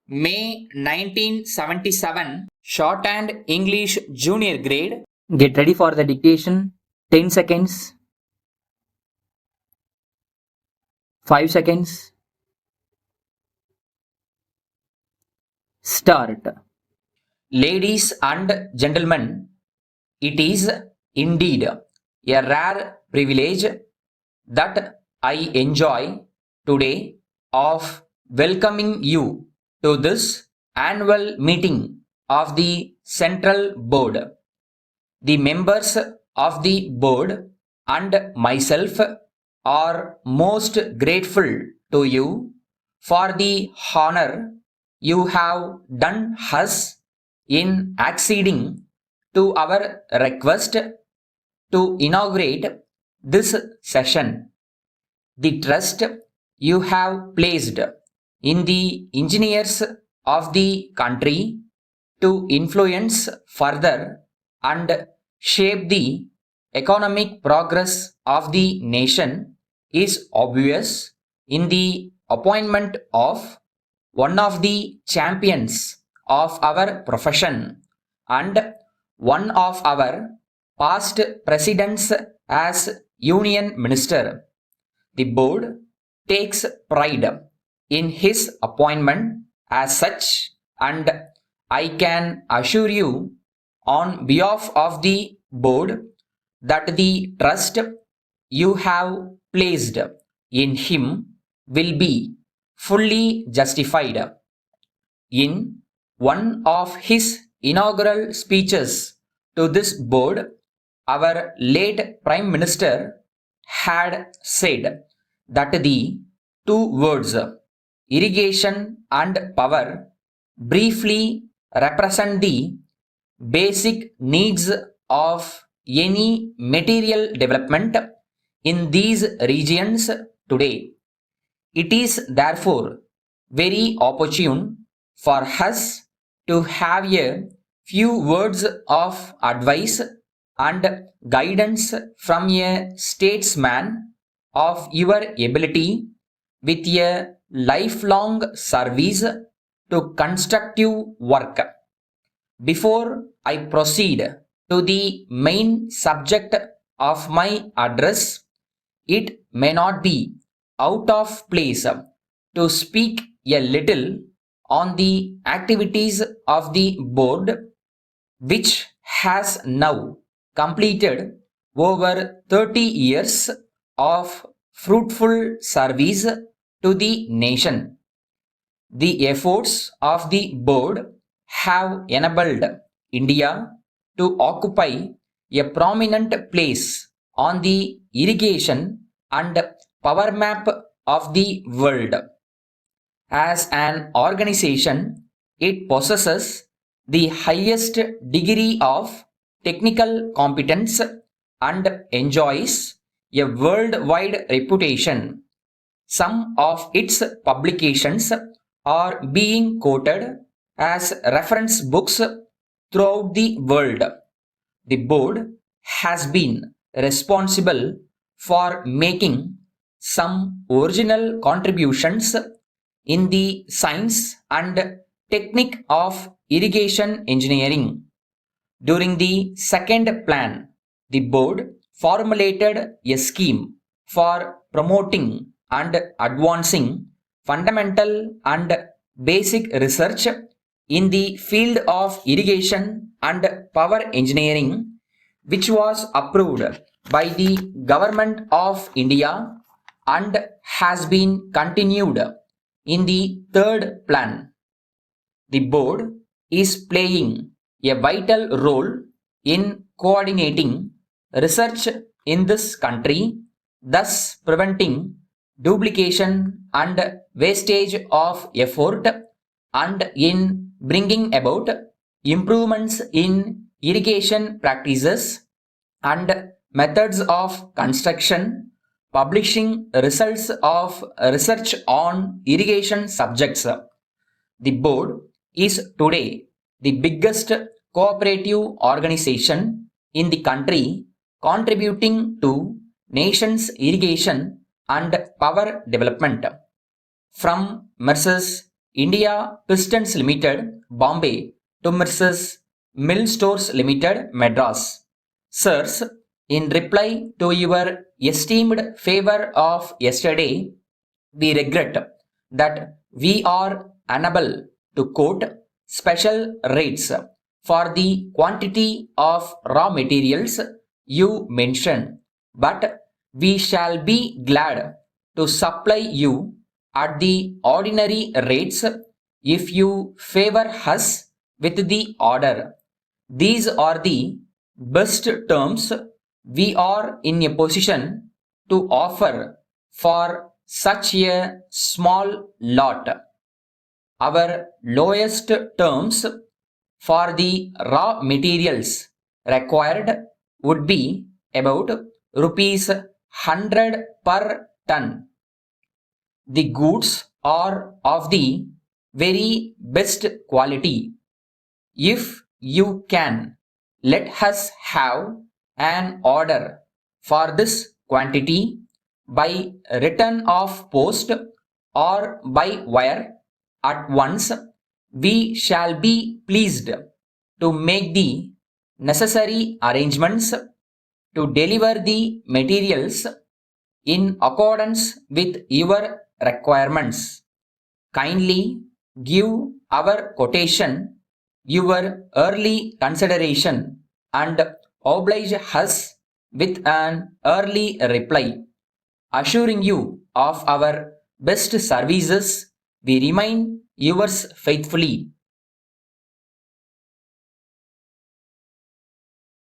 May 1977, Shorthand English Junior Grade. Get ready for the dictation. 10 seconds. 5 seconds. Start. Ladies and gentlemen, it is indeed a rare privilege that I enjoy today of welcoming you to this annual meeting of the Central Board. The members of the board and myself are most grateful to you for the honor you have done us in acceding to our request to inaugurate this session. The trust you have placed in the engineers of the country to influence further and shape the economic progress of the nation is obvious in the appointment of one of the champions of our profession and one of our past presidents as Union Minister. The board takes pride in his appointment as such, and I can assure you on behalf of the board that the trust you have placed in him will be fully justified. In one of his inaugural speeches to this board, our late Prime Minister had said that the two words irrigation and power briefly represent the basic needs of any material development in these regions today. It is therefore very opportune for us to have a few words of advice and guidance from a statesman of your ability with a lifelong service to constructive work. Before I proceed to the main subject of my address, it may not be out of place to speak a little on the activities of the board, which has now completed over 30 years of fruitful service to the nation. The efforts of the board have enabled India to occupy a prominent place on the irrigation and power map of the world. As an organization, it possesses the highest degree of technical competence and enjoys a worldwide reputation. Some of its publications are being quoted as reference books throughout the world. The board has been responsible for making some original contributions in the science and technique of irrigation engineering. During the second plan, the board formulated a scheme for promoting and advancing fundamental and basic research in the field of irrigation and power engineering, which was approved by the Government of India and has been continued in the third plan. The board is playing a vital role in coordinating research in this country, thus preventing duplication and wastage of effort, and in bringing about improvements in irrigation practices and methods of construction, publishing results of research on irrigation subjects. The board is today the biggest cooperative organization in the country, contributing to nation's irrigation and power development. From Messrs. India Pistons Limited, Bombay to Mrs. Mill Stores Limited, Madras. Sirs, in reply to your esteemed favor of yesterday, we regret that we are unable to quote special rates for the quantity of raw materials you mentioned, but we shall be glad to supply you at the ordinary rates if you favor us with the order. These are the best terms we are in a position to offer for such a small lot. Our lowest terms for the raw materials required would be about rupees 100 per ton. The goods are of the very best quality. If you can, let us have an order for this quantity by return of post or by wire at once. We shall be pleased to make the necessary arrangements to deliver the materials in accordance with your requirements. Kindly give our quotation your early consideration and oblige us with an early reply. Assuring you of our best services, we remain yours faithfully,